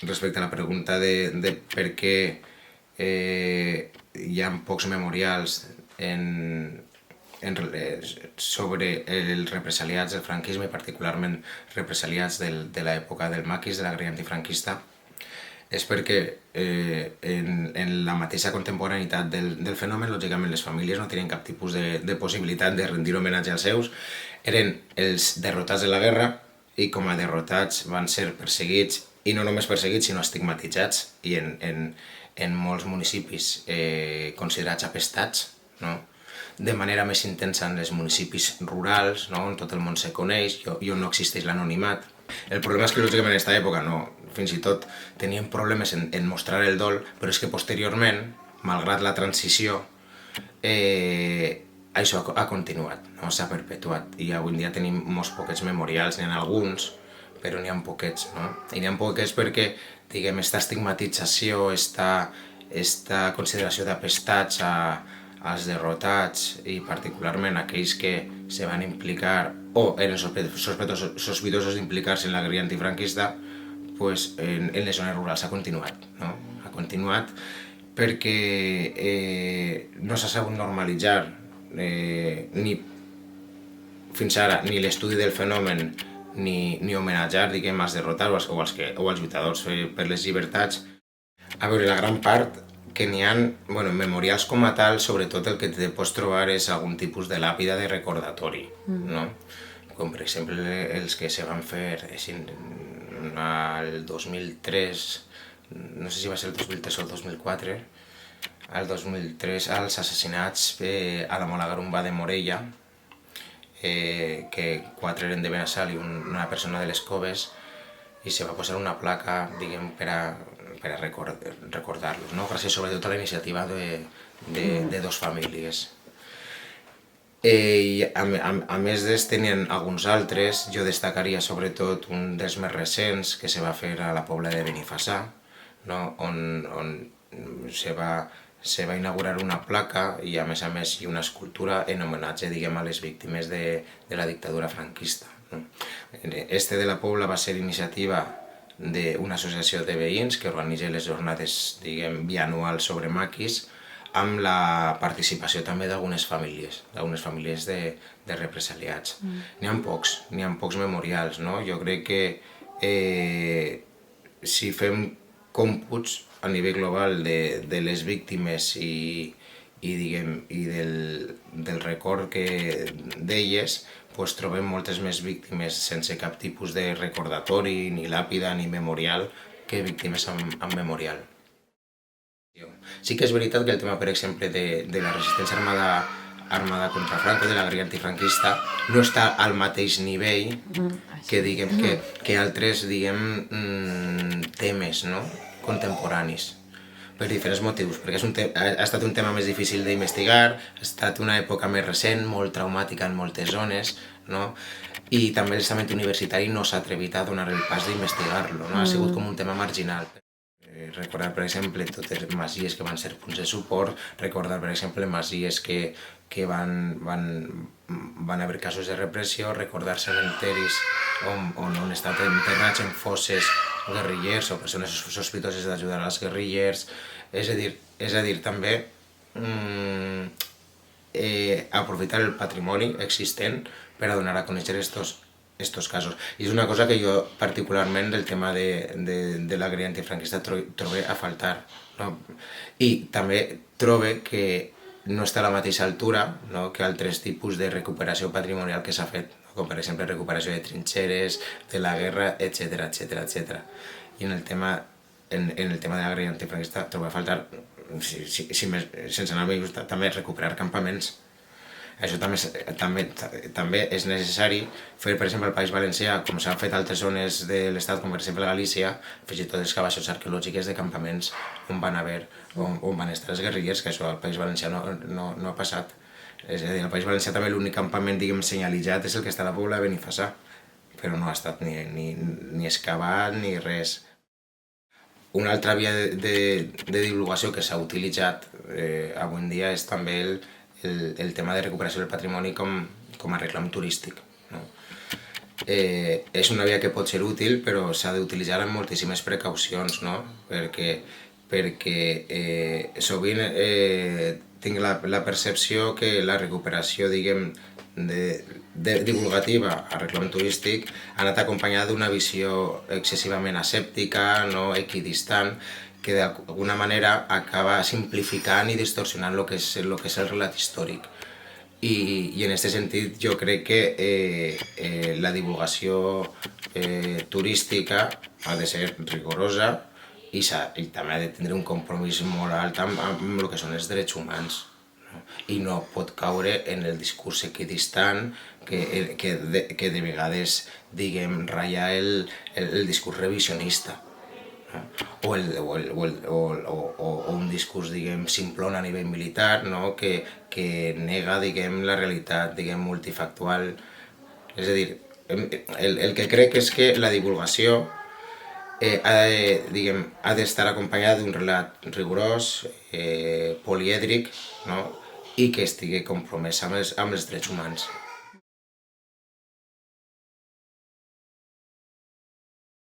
respecte a la pregunta de per què hi ha pocs memorials sobre els represaliats del franquisme, i particularment represaliats de l'època del maquis, de la guerrilla antifranquista, és perquè en la mateixa contemporaneïtat del fenomen, lògicament les famílies no tenien cap tipus de possibilitat de rendir homenatge als seus, eren els derrotats de la guerra i com a derrotats van ser perseguits, i no només perseguits sinó estigmatitzats, i en molts municipis considerats apestats, no? De manera més intensa en els municipis rurals, no? On tot el món se coneix i on no existeix l'anonimat. El problema és que lògicament en aquesta època no, fins i tot tenien problemes en mostrar el dol, però és que posteriorment, malgrat la transició, això ha continuat, no? S'ha perpetuat, i avui en dia tenim molts poquets memorials, n'hi ha alguns, però n'hi ha poquets, no? I n'hi ha poquets perquè, diguem, esta estigmatització, esta consideració d'apestats als derrotats, i particularment aquells que se van implicar o eren sospitosos d'implicar-se en la guerrilla antifranquista, pues, en les zones rurals ha continuat, no? Ha continuat perquè no s'ha sabut normalitzar ni fins ara ni l'estudi del fenomen ni homenatjar, diguem, als derrotats o als lluitadors per les llibertats. A veure, la gran part que n'hi ha, bueno, memorials com a tal, sobretot el que te pots trobar és algun tipus de làpida de recordatori, no? Com per exemple els que se van fer al 2003, no sé si va ser el 2003 o el 2004, al 2003 als assassinats a la Molagarumba de Morella, que 4 eren de Benassal i una persona de les Coves, i se va posar una placa, diguem, per a recordar-los, no? Gràcies sobretot a la iniciativa de dos famílies. I a més d'ells tenien alguns altres. Jo destacaria sobretot un dels més recents que se va fer a la Pobla de Benifassà, no? On se va inaugurar una placa i a més hi una escultura en homenatge, diguem, a les víctimes de la dictadura franquista. Este de la Pobla va ser iniciativa d'una associació de veïns que organitza les jornades, diguem, bianuals sobre maquis, amb la participació també d'algunes famílies de represaliats. N'hi ha pocs memorials, no? Jo crec que si fem còmputs a nivell global de les víctimes i del record d'elles, pues trobem moltes més víctimes sense cap tipus de recordatori, ni làpida, ni memorial, que víctimes amb memorial. Sí que és veritat que el tema, per exemple, de la resistència armada contra Franco, de la guerrilla antifranquista, no està al mateix nivell que altres, diguem, temes, no? Contemporanis, per diferents motius, perquè ha estat un tema més difícil d'investigar, ha estat una època més recent, molt traumàtica en moltes zones, no? I també l'estament universitari no s'ha atrevit a donar el pas d'investigar-lo, no? Ha sigut com un tema marginal. Recordar, per exemple, totes les masies que van ser punts de suport, recordar, per exemple, masies que van haver casos de repressió, recordar cementeris on han estat enterrats en fosses guerrillers o persones sospitoses d'ajudar als guerrillers. És a dir, també aprofitar el patrimoni existent per a donar a conèixer estos casos. I és una cosa que jo particularment del tema de la guerrilla antifranquista trobo a faltar, no? I també trobo que no està a la mateixa altura, no?, que altres tipus de recuperació patrimonial que s'ha fet, no? Com per exemple recuperació de trinxeres, de la guerra, etc. I en el tema de la guerrilla antifranquista trobo a faltar, sense anar més just, també recuperar campaments. Això també és necessari fer, per exemple, al País Valencià, com s'ha fet a altres zones de l'Estat, com per exemple Galícia, fins i tot excavacions arqueològiques de campaments on van estar els guerrillers, que això al País Valencià no ha passat. És a dir, al País Valencià també l'únic campament, diguem, senyalitzat és el que està a la Pobla de Benifassà, però no ha estat ni excavat ni res. Una altra via de divulgació que s'ha utilitzat avui en dia és també el tema de recuperació del patrimoni com a reclam turístic, no? és una via que pot ser útil, però s'ha d'utilitzar amb moltíssimes precaucions, no? Perquè sovint tinc la percepció que la recuperació, diguem, divulgativa al reclam turístic ha anat acompanyada d'una visió excessivament asèptica, no equidistant, que d'alguna manera acaba simplificant i distorsionant el que és el relat històric. I en aquest sentit jo crec que la divulgació turística ha de ser rigorosa i també ha de tindre un compromís molt alt amb el que són els drets humans, no? I no pot caure en el discurs equidistant que de vegades, diguem, ratlla el discurs revisionista, no? O un discurs, diguem, simplón a nivell militar, no? que nega, diguem, la realitat, diguem, multifactual. És a dir, el que crec és que la divulgació ha d'estar acompanyada d'un relat rigorós, polièdric, no? I que estigui compromès amb els drets humans.